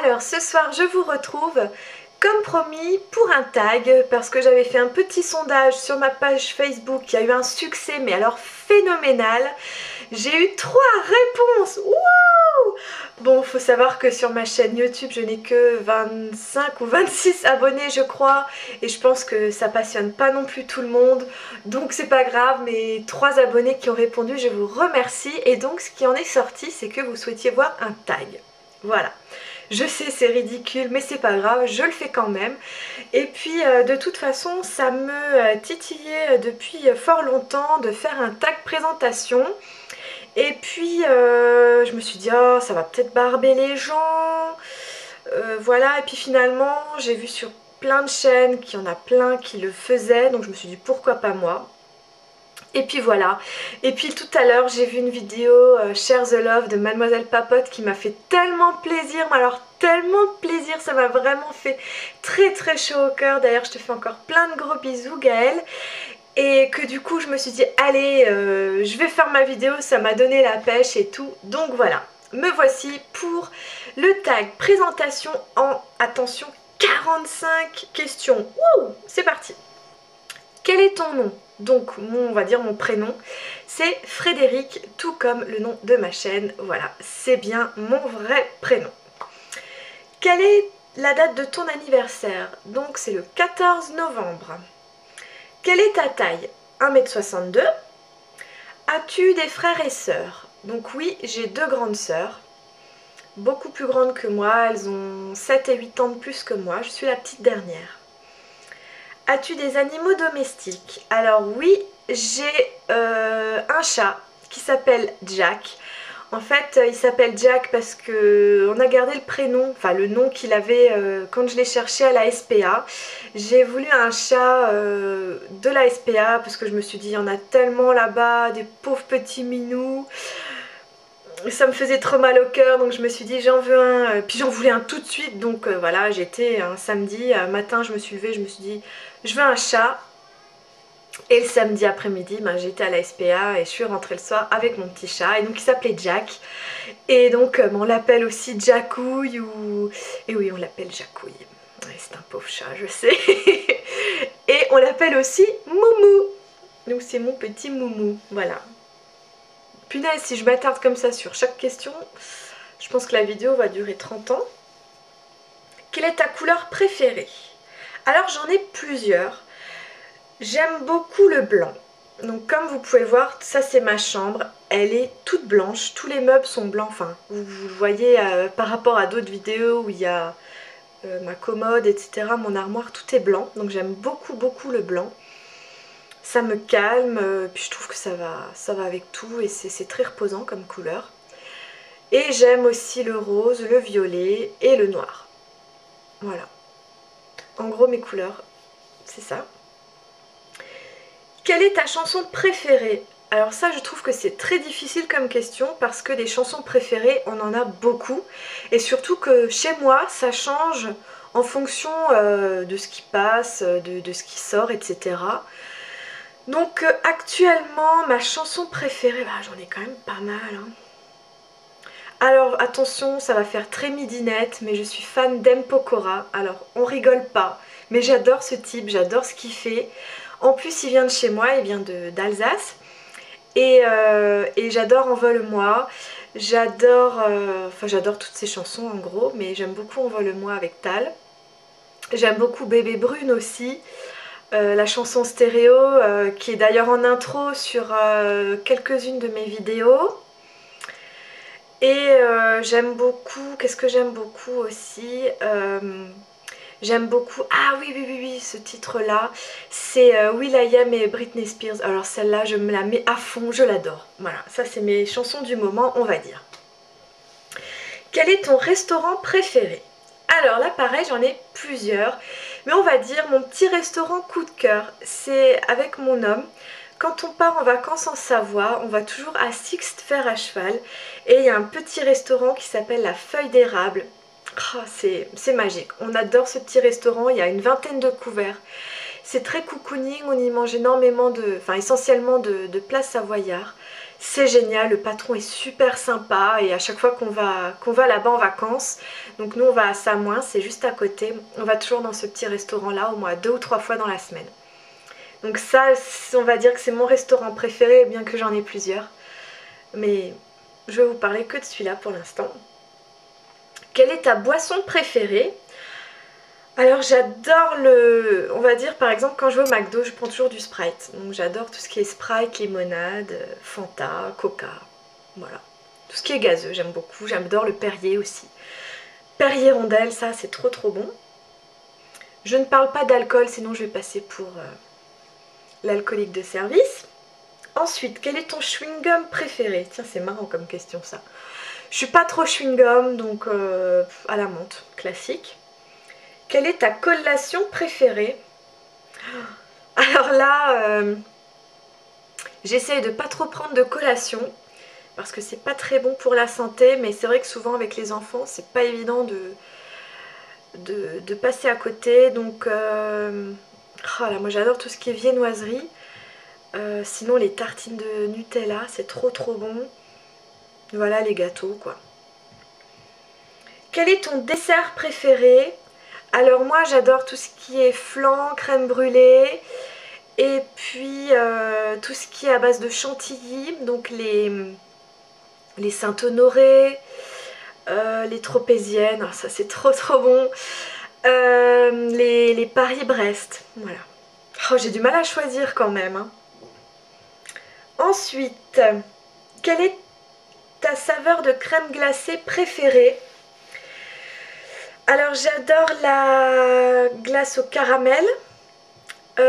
Alors ce soir je vous retrouve comme promis pour un tag parce que j'avais fait un petit sondage sur ma page Facebook qui a eu un succès mais alors phénoménal. J'ai eu 3 réponses. Wouh! Bon, faut savoir que sur ma chaîne YouTube je n'ai que 25 ou 26 abonnés je crois et je pense que ça passionne pas non plus tout le monde, donc c'est pas grave, mes 3 abonnés qui ont répondu je vous remercie. Et donc ce qui en est sorti c'est que vous souhaitiez voir un tag. Voilà. Je sais, c'est ridicule, mais c'est pas grave, je le fais quand même. Et puis de toute façon, ça me titillait depuis fort longtemps de faire un tag présentation. Et puis je me suis dit, oh, ça va peut-être barber les gens. Voilà, et puis finalement, j'ai vu sur plein de chaînes qu'il y en a plein qui le faisaient, donc je me suis dit, pourquoi pas moi? Et puis voilà, et puis tout à l'heure j'ai vu une vidéo Share the Love de Mademoiselle Papote qui m'a fait tellement plaisir, mais alors tellement plaisir, ça m'a vraiment fait très très chaud au cœur. D'ailleurs je te fais encore plein de gros bisous Gaëlle. Et que du coup je me suis dit allez je vais faire ma vidéo, ça m'a donné la pêche et tout. Donc voilà, me voici pour le tag présentation en, attention, 45 questions. Wouh, c'est parti. Quel est ton nom? Donc on va dire mon prénom, c'est Frédéric, tout comme le nom de ma chaîne. Voilà, c'est bien mon vrai prénom. Quelle est la date de ton anniversaire? Donc c'est le 14 novembre. Quelle est ta taille? 1,62 m. As-tu des frères et sœurs? Donc oui, j'ai 2 grandes sœurs, beaucoup plus grandes que moi, elles ont 7 et 8 ans de plus que moi, je suis la petite dernière. As-tu des animaux domestiques? Alors oui, j'ai un chat qui s'appelle Jack. En fait, il s'appelle Jack parce que on a gardé le prénom, enfin le nom qu'il avait quand je l'ai cherché à la SPA. J'ai voulu un chat de la SPA parce que je me suis dit, il y en a tellement là-bas, des pauvres petits minous. Ça me faisait trop mal au cœur, donc je me suis dit j'en veux un, puis j'en voulais un tout de suite, donc voilà, j'étais un samedi matin, je me suis levée, je me suis dit je veux un chat. Et le samedi après-midi, ben, j'étais à la SPA et je suis rentrée le soir avec mon petit chat, et donc il s'appelait Jack. Et donc on l'appelle aussi Jackouille ou... Et oui, on l'appelle Jackouille. Ouais, c'est un pauvre chat, je sais. Et on l'appelle aussi Moumou. Donc c'est mon petit Moumou, voilà. Punaise, si je m'attarde comme ça sur chaque question, je pense que la vidéo va durer 30 ans. Quelle est ta couleur préférée? Alors j'en ai plusieurs. J'aime beaucoup le blanc. Donc comme vous pouvez voir, ça c'est ma chambre. Elle est toute blanche, tous les meubles sont blancs. Enfin, vous voyez par rapport à d'autres vidéos où il y a ma commode, etc. Mon armoire, tout est blanc. Donc j'aime beaucoup beaucoup le blanc. Ça me calme, puis je trouve que ça va avec tout et c'est très reposant comme couleur. Et j'aime aussi le rose, le violet et le noir. Voilà. En gros mes couleurs, c'est ça. Quelle est ta chanson préférée? Alors ça je trouve que c'est très difficile comme question parce que des chansons préférées on en a beaucoup. Et surtout que chez moi ça change en fonction de ce qui passe, de ce qui sort, etc. Donc actuellement ma chanson préférée, bah, j'en ai quand même pas mal hein. Alors attention, ça va faire très midinette, mais je suis fan d'M Pokora. Alors on rigole pas, mais j'adore ce type, j'adore ce qu'il fait. En plus il vient de chez moi, il vient d'Alsace. Et j'adore Envole-moi. J'adore j'adore toutes ses chansons en gros, mais j'aime beaucoup Envole-moi avec Tal. J'aime beaucoup Bébé Brune aussi. La chanson stéréo qui est d'ailleurs en intro sur quelques-unes de mes vidéos. Et j'aime beaucoup, qu'est-ce que j'aime beaucoup aussi, j'aime beaucoup, ah oui oui oui oui, ce titre là, c'est will.i.am et Britney Spears. Alors celle-là je me la mets à fond, je l'adore. Voilà, ça c'est mes chansons du moment on va dire. Quel est ton restaurant préféré? Alors là pareil j'en ai plusieurs, mais on va dire mon petit restaurant coup de cœur, c'est avec mon homme. Quand on part en vacances en Savoie, on va toujours à Sixte Fer à cheval et il y a un petit restaurant qui s'appelle la Feuille d'érable. Oh, c'est magique, on adore ce petit restaurant, il y a une vingtaine de couverts. C'est très cocooning, on y mange énormément de, enfin essentiellement de plats savoyards. C'est génial, le patron est super sympa et à chaque fois qu'on va là-bas en vacances, donc nous on va à Samoin, c'est juste à côté, on va toujours dans ce petit restaurant là au moins 2 ou 3 fois dans la semaine. Donc ça, on va dire que c'est mon restaurant préféré, bien que j'en ai plusieurs. Mais je vais vous parler que de celui-là pour l'instant. Quelle est ta boisson préférée? Alors j'adore on va dire par exemple quand je vais au McDo, je prends toujours du Sprite. Donc j'adore tout ce qui est Sprite, limonade, Fanta, Coca, voilà. Tout ce qui est gazeux, j'aime beaucoup. J'adore le Perrier aussi. Perrier rondelle, ça c'est trop trop bon. Je ne parle pas d'alcool, sinon je vais passer pour l'alcoolique de service. Ensuite, quel est ton chewing-gum préféré? Tiens, c'est marrant comme question ça. Je suis pas trop chewing-gum, donc à la menthe, classique. Quelle est ta collation préférée? Alors là, j'essaye de pas trop prendre de collation, parce que c'est pas très bon pour la santé, mais c'est vrai que souvent avec les enfants, c'est pas évident de passer à côté. Donc, oh là, moi j'adore tout ce qui est viennoiserie. Sinon les tartines de Nutella, c'est trop trop bon. Voilà les gâteaux quoi. Quel est ton dessert préféré? Alors moi j'adore tout ce qui est flan, crème brûlée et puis tout ce qui est à base de chantilly, donc les Saint-Honoré, les tropéziennes, oh, ça c'est trop trop bon, les Paris-Brest, voilà. Oh, j'ai du mal à choisir quand même, hein. Ensuite, quelle est ta saveur de crème glacée préférée? Alors j'adore la glace au caramel. Ah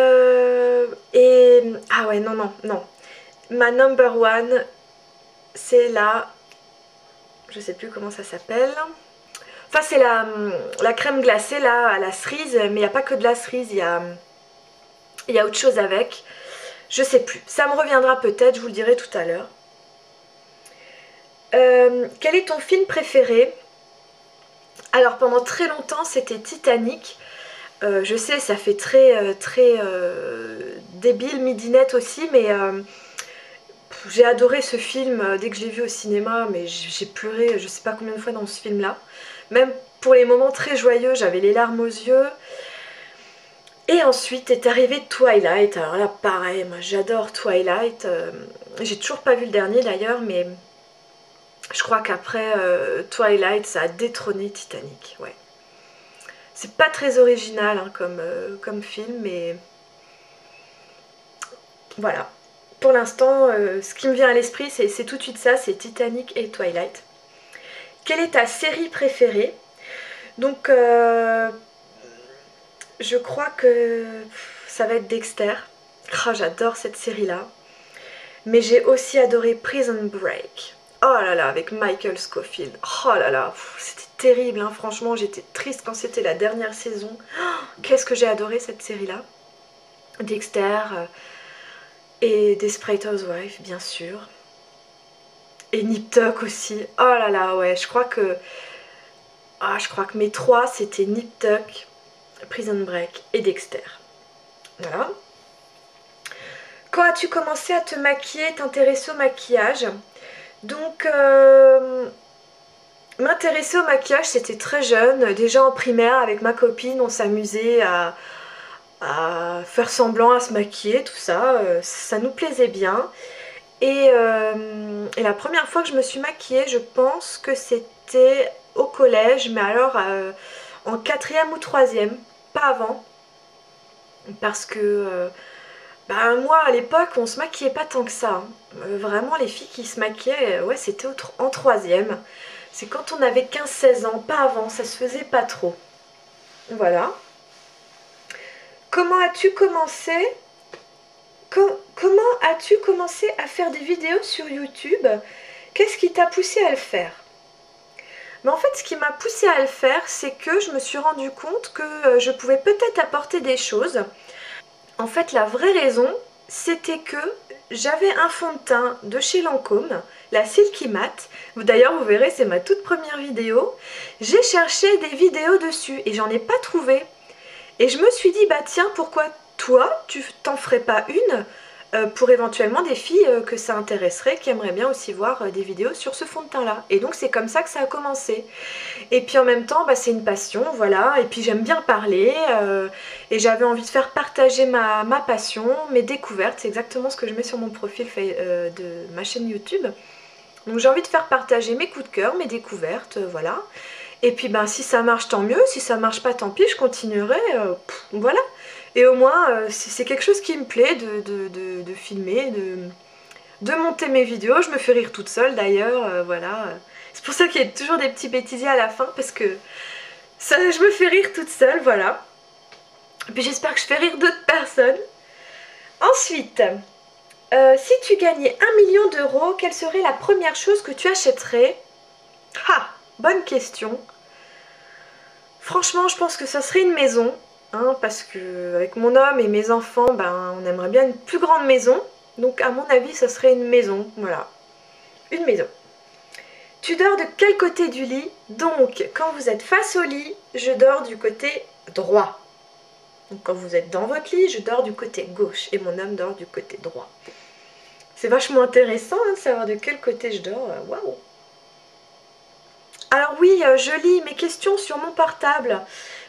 ouais, non, non, non. Ma number one, c'est je sais plus comment ça s'appelle. Enfin, c'est la crème glacée là, à la cerise, mais il n'y a pas que de la cerise, il y a autre chose avec. Je sais plus. Ça me reviendra peut-être, je vous le dirai tout à l'heure. Quel est ton film préféré? Alors pendant très longtemps c'était Titanic. Je sais ça fait très débile midinette aussi, mais j'ai adoré ce film dès que je l'ai vu au cinéma, mais j'ai pleuré je sais pas combien de fois dans ce film là. Même pour les moments très joyeux j'avais les larmes aux yeux. Et ensuite est arrivé Twilight. Alors là pareil, moi j'adore Twilight. J'ai toujours pas vu le dernier d'ailleurs, mais je crois qu'après Twilight, ça a détrôné Titanic, ouais. C'est pas très original hein, comme film, mais voilà. Pour l'instant, ce qui me vient à l'esprit, c'est tout de suite ça, c'est Titanic et Twilight. Quelle est ta série préférée? Donc, je crois que ça va être Dexter. Oh, j'adore cette série-là. Mais j'ai aussi adoré Prison Break. Oh là là, avec Michael Scofield. Oh là là, c'était terrible, hein. Franchement, j'étais triste quand c'était la dernière saison. Oh, qu'est-ce que j'ai adoré cette série-là. Dexter et Desperate Housewives, bien sûr. Et Nip Tuck aussi. Oh là là, ouais, je crois que mes trois, c'était Nip Tuck, Prison Break et Dexter. Voilà. Quand as-tu commencé à te maquiller, t'intéresser au maquillage? Donc, m'intéresser au maquillage, c'était très jeune. Déjà en primaire, avec ma copine, on s'amusait à faire semblant à se maquiller, tout ça. Ça nous plaisait bien. Et la première fois que je me suis maquillée, je pense que c'était au collège, mais alors en quatrième ou troisième, pas avant. Parce que bah, moi à l'époque on se maquillait pas tant que ça, hein. Vraiment les filles qui se maquillaient, ouais c'était en troisième. C'est quand on avait 15-16 ans, pas avant, ça se faisait pas trop. Voilà. Comment as-tu commencé Comment as-tu commencé à faire des vidéos sur YouTube? Qu'est-ce qui t'a poussé à le faire? Mais en fait ce qui m'a poussé à le faire, c'est que je me suis rendu compte que je pouvais peut-être apporter des choses. En fait, la vraie raison, c'était que j'avais un fond de teint de chez Lancôme, la Silky Matte. D'ailleurs, vous verrez, c'est ma toute première vidéo. J'ai cherché des vidéos dessus et j'en ai pas trouvé. Et je me suis dit, bah tiens, pourquoi toi, tu t'en ferais pas une pour éventuellement des filles que ça intéresserait, qui aimeraient bien aussi voir des vidéos sur ce fond de teint là. Et donc c'est comme ça que ça a commencé. Et puis en même temps, bah, c'est une passion, voilà, et puis j'aime bien parler, et j'avais envie de faire partager ma passion, mes découvertes, c'est exactement ce que je mets sur mon profil de ma chaîne YouTube. Donc j'ai envie de faire partager mes coups de cœur, mes découvertes, voilà. Et puis ben si ça marche tant mieux, si ça marche pas tant pis, je continuerai, voilà. Et au moins c'est quelque chose qui me plaît de filmer, de monter mes vidéos. Je me fais rire toute seule d'ailleurs, voilà. C'est pour ça qu'il y a toujours des petits bêtisiers à la fin, parce que ça, je me fais rire toute seule, voilà. Et puis j'espère que je fais rire d'autres personnes. Ensuite, si tu gagnais 1 million d'euros, quelle serait la première chose que tu achèterais? Ah, bonne question. Franchement, je pense que ça serait une maison, hein, parce que avec mon homme et mes enfants, ben, on aimerait bien une plus grande maison. Donc à mon avis, ça serait une maison, voilà. Une maison. Tu dors de quel côté du lit? Donc, quand vous êtes face au lit, je dors du côté droit. Donc, quand vous êtes dans votre lit, je dors du côté gauche et mon homme dort du côté droit. C'est vachement intéressant hein, de savoir de quel côté je dors. Waouh! Alors oui, je lis mes questions sur mon portable.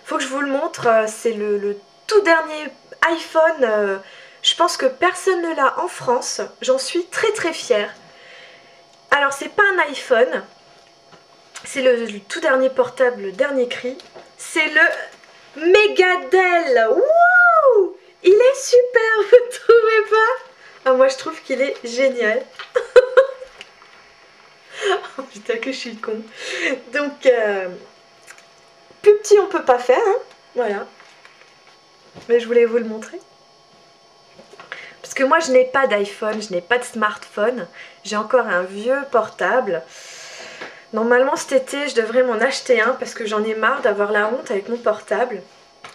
Faut que je vous le montre. C'est le tout dernier iPhone. Je pense que personne ne l'a en France. J'en suis très très fière. Alors, c'est pas un iPhone. C'est le tout dernier portable, le dernier cri. C'est le Megadel. Wouh! Il est super, vous trouvez pas? Ah, moi je trouve qu'il est génial. Oh putain que je suis con. Donc, plus petit on peut pas faire, hein. Voilà. Mais je voulais vous le montrer. Parce que moi je n'ai pas d'iPhone, je n'ai pas de smartphone. J'ai encore un vieux portable. Normalement cet été je devrais m'en acheter un parce que j'en ai marre d'avoir la honte avec mon portable.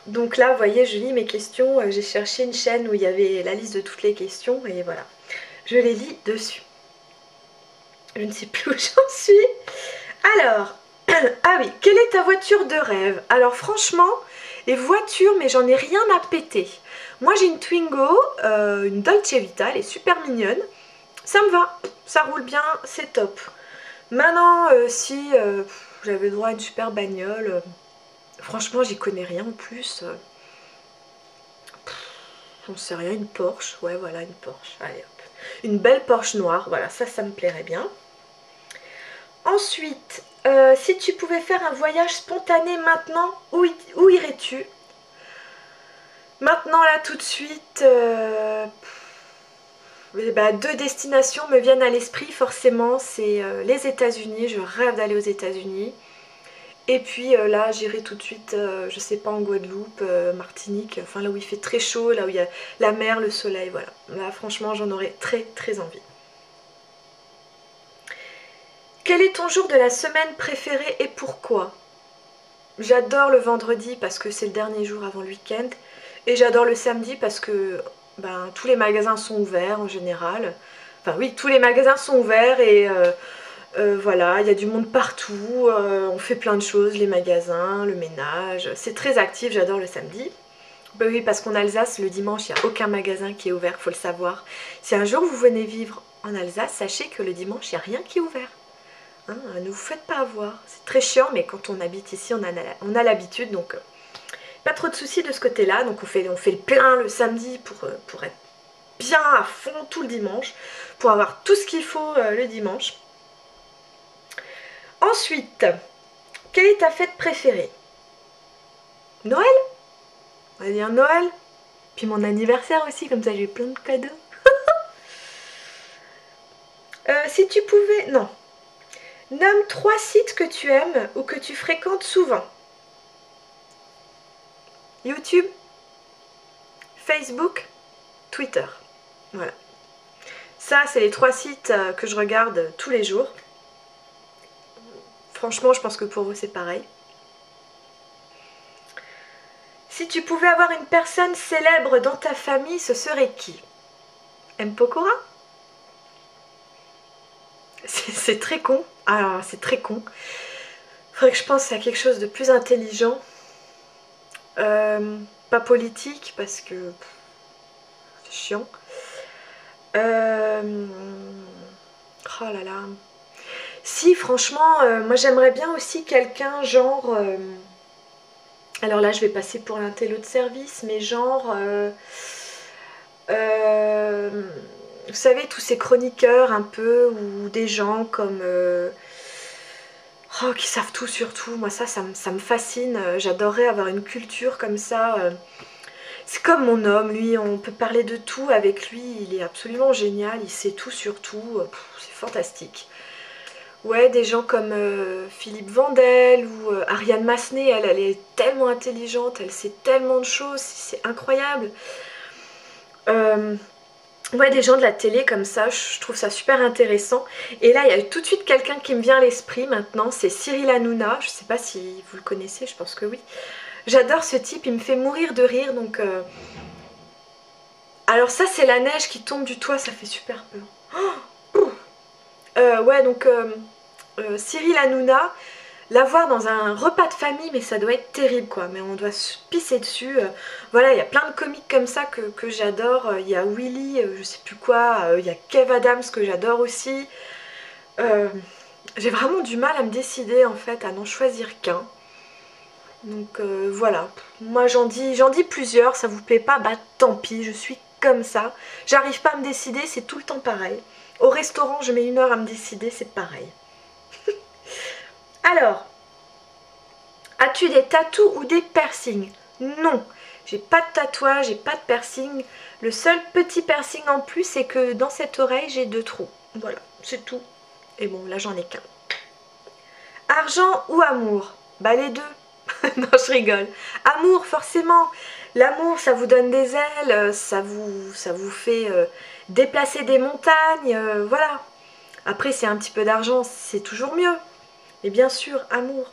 Donc là vous voyez je lis mes questions, j'ai cherché une chaîne où il y avait la liste de toutes les questions et voilà. Je les lis dessus. Je ne sais plus où j'en suis. Alors, ah oui, quelle est ta voiture de rêve? Alors franchement, les voitures, mais j'en ai rien à péter. Moi j'ai une Twingo, une Dolce Vita, elle est super mignonne. Ça me va, ça roule bien, c'est top. Maintenant, si j'avais droit à une super bagnole, franchement, j'y connais rien en plus. J'en sais rien, une Porsche. Ouais, voilà, une Porsche. Allez, hop. Une belle Porsche noire, voilà, ça me plairait bien. Ensuite, si tu pouvais faire un voyage spontané maintenant, où irais-tu? Maintenant, là, tout de suite, bah, deux destinations me viennent à l'esprit forcément, c'est les États-Unis, je rêve d'aller aux États-Unis. Et puis là j'irai tout de suite, je sais pas, en Guadeloupe, Martinique, enfin là où il fait très chaud, là où il y a la mer, le soleil, voilà. Là franchement j'en aurais très très envie. Quel est ton jour de la semaine préféré et pourquoi? J'adore le vendredi parce que c'est le dernier jour avant le week-end. Et j'adore le samedi parce que ben, tous les magasins sont ouverts en général. Enfin oui, tous les magasins sont ouverts et voilà, il y a du monde partout. On fait plein de choses, les magasins, le ménage. C'est très actif, j'adore le samedi. Ben oui, parce qu'en Alsace, le dimanche, il n'y a aucun magasin qui est ouvert, faut le savoir. Si un jour vous venez vivre en Alsace, sachez que le dimanche, il n'y a rien qui est ouvert. Hein, ne vous faites pas avoir. C'est très chiant, mais quand on habite ici, on a l'habitude, donc pas trop de soucis de ce côté-là. Donc on fait le plein le samedi pour être bien à fond tout le dimanche, pour avoir tout ce qu'il faut le dimanche. Ensuite, quelle est ta fête préférée? Noël? On va dire Noël. Puis mon anniversaire aussi, comme ça j'ai plein de cadeaux. Si tu pouvais... Non. Nomme 3 sites que tu aimes ou que tu fréquentes souvent. YouTube, Facebook, Twitter. Voilà. Ça, c'est les 3 sites que je regarde tous les jours. Franchement, je pense que pour vous, c'est pareil. Si tu pouvais avoir une personne célèbre dans ta famille, ce serait qui? M. Pokora? C'est très con. Alors, c'est très con. Faudrait que je pense à quelque chose de plus intelligent. Pas politique, parce que c'est chiant. Oh là là. Si, franchement, moi j'aimerais bien aussi quelqu'un genre... alors là, je vais passer pour l'intello de service, mais genre... vous savez, tous ces chroniqueurs un peu, ou des gens comme... oh, qui savent tout sur tout. Moi ça me fascine. J'adorerais avoir une culture comme ça. C'est comme mon homme, lui, on peut parler de tout avec lui. Il est absolument génial, il sait tout sur tout. C'est fantastique. Ouais, des gens comme Philippe Vandel ou Ariane Massenet, elle est tellement intelligente, elle sait tellement de choses, c'est incroyable. Ouais, des gens de la télé comme ça, je trouve ça super intéressant. Et là, il y a tout de suite quelqu'un qui me vient à l'esprit maintenant, c'est Cyril Hanouna. Je sais pas si vous le connaissez, je pense que oui. J'adore ce type, il me fait mourir de rire, donc... Alors ça, c'est la neige qui tombe du toit, ça fait super peur. Ouais, donc Cyril Hanouna, l'avoir dans un repas de famille, mais ça doit être terrible quoi, mais on doit se pisser dessus. Voilà, il y a plein de comiques comme ça que j'adore. Il y a Willy, je sais plus quoi, il y a Kev Adams que j'adore aussi. J'ai vraiment du mal à me décider en fait, à n'en choisir qu'un. Donc voilà, moi j'en dis plusieurs, ça vous plaît pas, bah tant pis, je suis comme ça. J'arrive pas à me décider, c'est tout le temps pareil. Au restaurant, je mets 1 heure à me décider, c'est pareil. Alors, as-tu des tatous ou des piercings? Non, j'ai pas de tatouage, j'ai pas de piercing. Le seul petit piercing en plus, c'est que dans cette oreille, j'ai 2 trous. Voilà, c'est tout. Et bon, là, j'en ai qu'un. Argent ou amour? Bah les deux. Non, je rigole. Amour, forcément. L'amour, ça vous donne des ailes, ça vous fait déplacer des montagnes, voilà. Après, c'est un petit peu d'argent, c'est toujours mieux. Mais bien sûr, amour.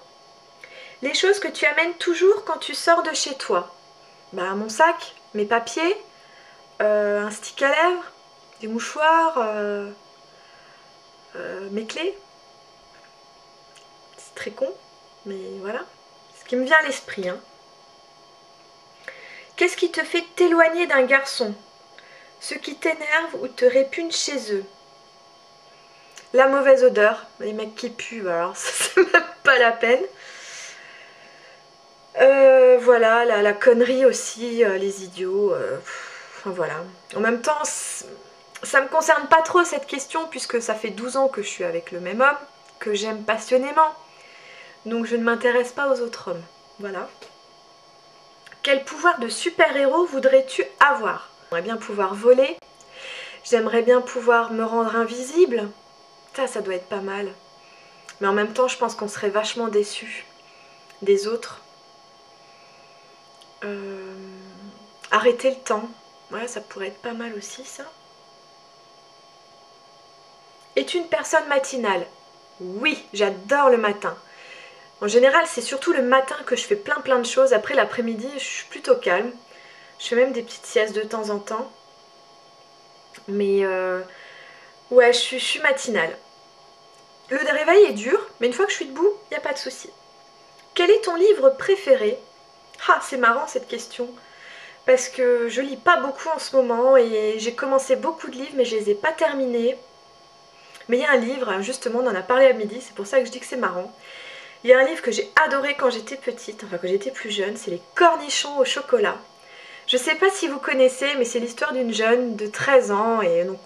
Les choses que tu amènes toujours quand tu sors de chez toi. Bah, mon sac, mes papiers, un stick à lèvres, des mouchoirs, mes clés. C'est très con, mais voilà. Ce qui me vient à l'esprit, hein. Qu'est-ce qui te fait t'éloigner d'un garçon? Ce qui t'énerve ou te répugne chez eux? La mauvaise odeur, les mecs qui puent, alors ça c'est même pas la peine. Voilà, la connerie aussi, les idiots, enfin voilà. En même temps, ça me concerne pas trop cette question puisque ça fait 12 ans que je suis avec le même homme, que j'aime passionnément. Donc je ne m'intéresse pas aux autres hommes. Voilà. Quel pouvoir de super-héros voudrais-tu avoir? J'aimerais bien pouvoir voler. J'aimerais bien pouvoir me rendre invisible. Ça doit être pas mal. Mais en même temps, je pense qu'on serait vachement déçus des autres. Arrêter le temps. Ouais, ça pourrait être pas mal aussi, ça. Es-tu une personne matinale? Oui, j'adore le matin. En général, c'est surtout le matin que je fais plein de choses. Après l'après-midi, je suis plutôt calme. Je fais même des petites siestes de temps en temps. Mais ouais, je suis matinale. Le réveil est dur, mais une fois que je suis debout, il n'y a pas de souci. Quel est ton livre préféré? Ah, c'est marrant cette question. Parce que je lis pas beaucoup en ce moment et j'ai commencé beaucoup de livres mais je les ai pas terminés. Mais il y a un livre, justement on en a parlé à midi, c'est pour ça que je dis que c'est marrant. Il y a un livre que j'ai adoré quand j'étais petite, enfin quand j'étais plus jeune, c'est Les Cornichons au chocolat. Je sais pas si vous connaissez, mais c'est l'histoire d'une jeune de 13 ans et donc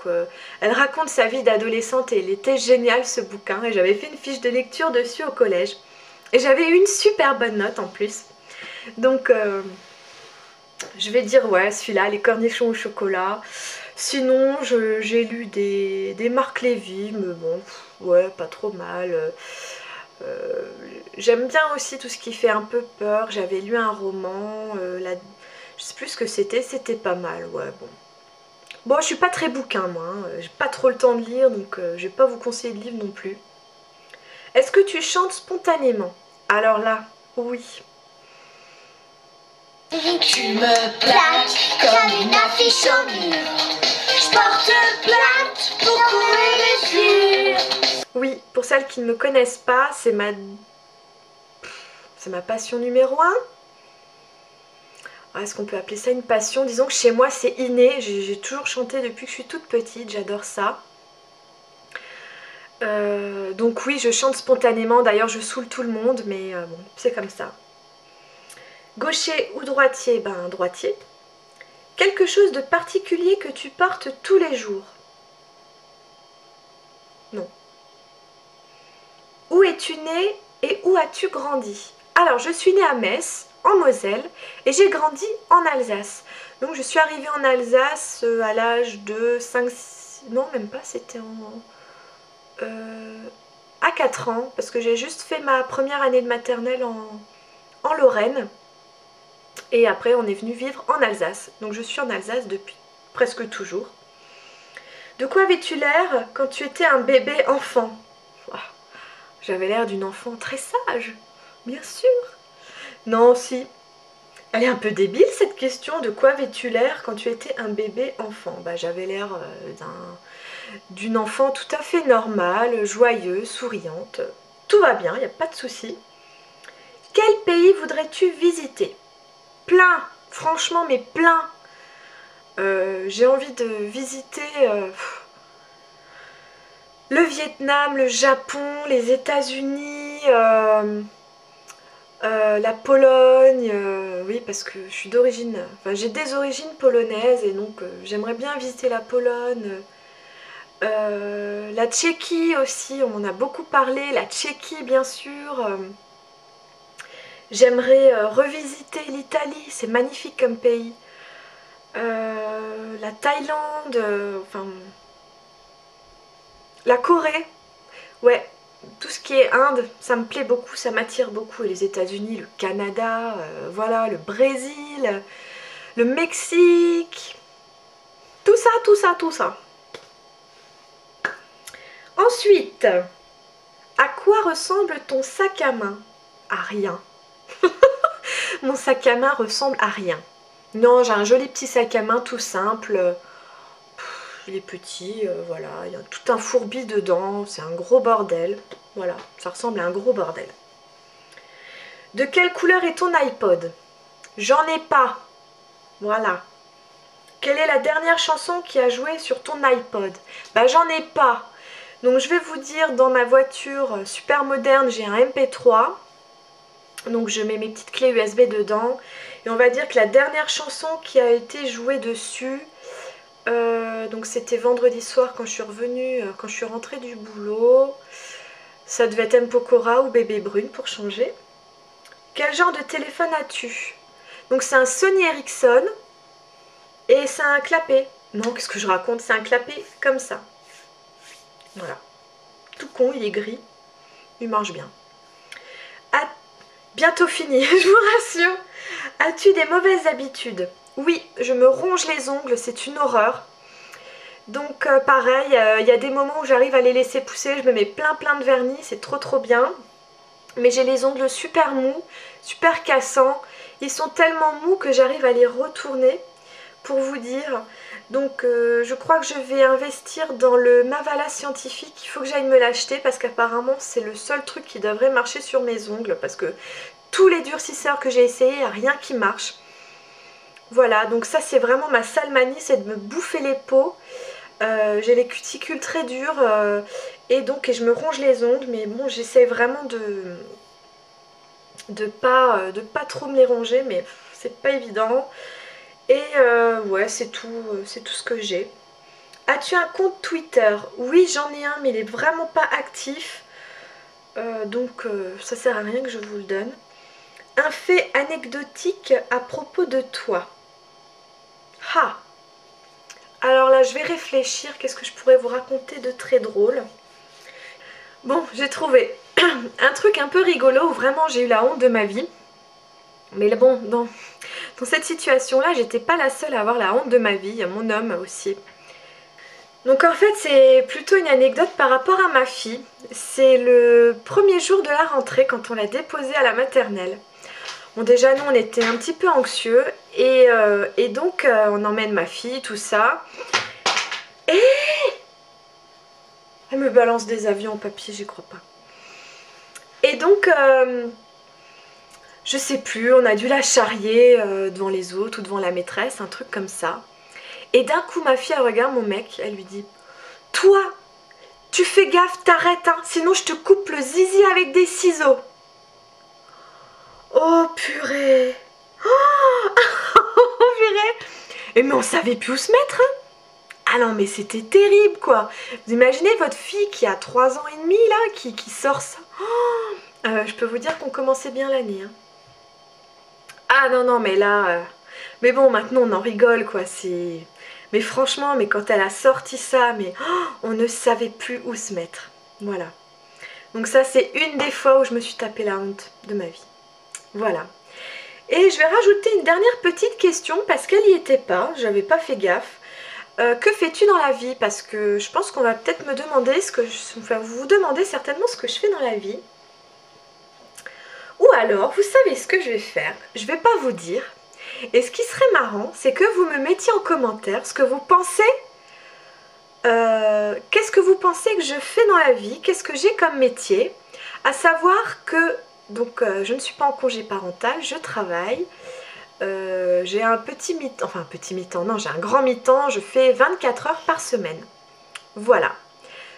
elle raconte sa vie d'adolescente et il était génial ce bouquin et j'avais fait une fiche de lecture dessus au collège. Et j'avais eu une super bonne note en plus. Donc je vais dire ouais, celui-là, Les Cornichons au chocolat. Sinon, j'ai lu des Marc Lévy, mais bon, ouais, pas trop mal. J'aime bien aussi tout ce qui fait un peu peur. J'avais lu un roman, je sais plus ce que c'était pas mal, ouais, bon. Bon, je suis pas très bouquin, moi, hein. J'ai pas trop le temps de lire, donc je vais pas vous conseiller de livre non plus. Est-ce que tu chantes spontanément? Alors là, oui. Tu me plaques comme une affiche au mur. Je porte plainte pour courir les yeux. Oui, pour celles qui ne me connaissent pas, c'est ma passion numéro 1. est-ce qu'on peut appeler ça une passion? Disons que chez moi c'est inné, j'ai toujours chanté depuis que je suis toute petite, j'adore ça. Donc oui, je chante spontanément, d'ailleurs je saoule tout le monde, mais bon, c'est comme ça. Gaucher ou droitier? Ben droitier. Quelque chose de particulier que tu portes tous les jours? Non. Où es-tu née et où as-tu grandi? Alors, je suis née à Metz, en Moselle, et j'ai grandi en Alsace. Donc, je suis arrivée en Alsace à l'âge de 5... Non, même pas, c'était à 4 ans, parce que j'ai juste fait ma première année de maternelle en Lorraine. Et après, on est venu vivre en Alsace. Donc, je suis en Alsace depuis presque toujours. De quoi avais-tu l'air quand tu étais un bébé enfant? J'avais l'air d'une enfant très sage, bien sûr. Non, si. Elle est un peu débile cette question. De quoi avais-tu l'air quand tu étais un bébé enfant? Bah, j'avais l'air d'une enfant tout à fait normale, joyeuse, souriante. Tout va bien, il n'y a pas de souci. Quel pays voudrais-tu visiter? Plein, franchement, mais plein. J'ai envie de visiter le Vietnam, le Japon, les États-Unis, la Pologne, oui, parce que je suis d'origine, enfin j'ai des origines polonaises et donc j'aimerais bien visiter la Pologne. La Tchéquie aussi, on en a beaucoup parlé, la Tchéquie bien sûr. J'aimerais revisiter l'Italie, c'est magnifique comme pays. La Thaïlande, enfin la Corée, ouais, tout ce qui est Inde, ça me plaît beaucoup, ça m'attire beaucoup. Et les États-Unis, le Canada, voilà, le Brésil, le Mexique, tout ça, tout ça, tout ça. Ensuite, à quoi ressemble ton sac à main? À rien. Mon sac à main ressemble à rien. Non, j'ai un joli petit sac à main tout simple. Il est petit, voilà, il y a tout un fourbi dedans, c'est un gros bordel. Voilà, ça ressemble à un gros bordel. De quelle couleur est ton iPod? J'en ai pas. Voilà. Quelle est la dernière chanson qui a joué sur ton iPod? Bah j'en ai pas. Donc je vais vous dire, dans ma voiture super moderne, j'ai un MP3. Donc je mets mes petites clés USB dedans. Et on va dire que la dernière chanson qui a été jouée dessus, donc c'était vendredi soir quand je suis revenue, quand je suis rentrée du boulot. Ça devait être M. Pokora ou Bébé Brune pour changer. Quel genre de téléphone as-tu? Donc c'est un Sony Ericsson et c'est un clapet. Non, qu'est-ce que je raconte? C'est un clapet comme ça. Voilà. Tout con, il est gris. Il marche bien. Ah, bientôt fini, je vous rassure. As-tu des mauvaises habitudes? Oui, je me ronge les ongles, c'est une horreur. Donc pareil, il y a des moments où j'arrive à les laisser pousser, je me mets plein de vernis, c'est trop bien. Mais j'ai les ongles super mous, super cassants. Ils sont tellement mous que j'arrive à les retourner, pour vous dire. Donc je crois que je vais investir dans le Mavala scientifique. Il faut que j'aille me l'acheter parce qu'apparemment c'est le seul truc qui devrait marcher sur mes ongles. Parce que tous les durcisseurs que j'ai essayé, il n'y a rien qui marche. Voilà, donc ça c'est vraiment ma sale manie, c'est de me bouffer les peaux. J'ai les cuticules très dures et je me ronge les ongles, mais bon, j'essaie vraiment de pas trop me les ronger, mais c'est pas évident. Et ouais, c'est tout ce que j'ai. As-tu un compte Twitter? Oui, j'en ai un, mais il est vraiment pas actif, donc ça sert à rien que je vous le donne. Un fait anecdotique à propos de toi. Ah! Alors là, je vais réfléchir, qu'est-ce que je pourrais vous raconter de très drôle. Bon, j'ai trouvé un truc un peu rigolo où vraiment j'ai eu la honte de ma vie. Mais bon, dans cette situation-là, j'étais pas la seule à avoir la honte de ma vie, il y a mon homme aussi. Donc en fait, c'est plutôt une anecdote par rapport à ma fille. C'est le premier jour de la rentrée quand on l'a déposée à la maternelle. Bon, déjà nous on était un petit peu anxieux et donc on emmène ma fille, tout ça. Et elle me balance des avions en papier, j'y crois pas. Et donc je sais plus, on a dû la charrier devant les autres ou devant la maîtresse, un truc comme ça. Et d'un coup ma fille elle regarde mon mec, elle lui dit « Toi, tu fais gaffe, t'arrêtes, hein, sinon je te coupe le zizi avec des ciseaux. » Oh purée. Oh, purée. Et mais on savait plus où se mettre, hein. Ah non mais c'était terrible quoi. Vous imaginez votre fille qui a 3 ans et demi là, qui sort ça. Oh, je peux vous dire qu'on commençait bien l'année, hein. Ah non non mais là... Mais bon maintenant on en rigole quoi, c'est... Mais franchement, mais quand elle a sorti ça, mais oh, on ne savait plus où se mettre. Voilà. Donc ça c'est une des fois où je me suis tapé la honte de ma vie. Voilà. Et je vais rajouter une dernière petite question parce qu'elle n'y était pas, j'avais pas fait gaffe. Que fais-tu dans la vie? Parce que je pense qu'on va peut-être me demander ce que enfin, vous vous demandez certainement ce que je fais dans la vie. Ou alors, vous savez ce que je vais faire? Je vais pas vous dire. Et ce qui serait marrant, c'est que vous me mettiez en commentaire ce que vous pensez. Qu'est-ce que vous pensez que je fais dans la vie? Qu'est-ce que j'ai comme métier? À savoir que, donc, je ne suis pas en congé parental, je travaille. J'ai un petit mi-temps, enfin un petit mi-temps, non, j'ai un grand mi-temps, je fais 24 heures par semaine. Voilà.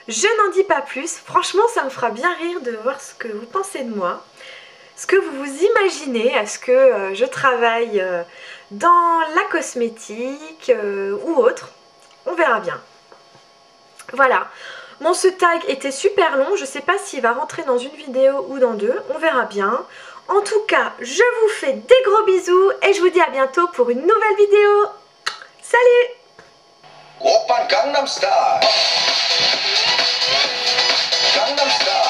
Je n'en dis pas plus, franchement ça me fera bien rire de voir ce que vous pensez de moi. Ce que vous vous imaginez, est-ce que je travaille dans la cosmétique ou autre? On verra bien. Voilà. Bon, ce tag était super long, je ne sais pas s'il va rentrer dans une vidéo ou dans deux, on verra bien. En tout cas, je vous fais des gros bisous et je vous dis à bientôt pour une nouvelle vidéo. Salut! Oppa Gangnam Style. Gangnam Style.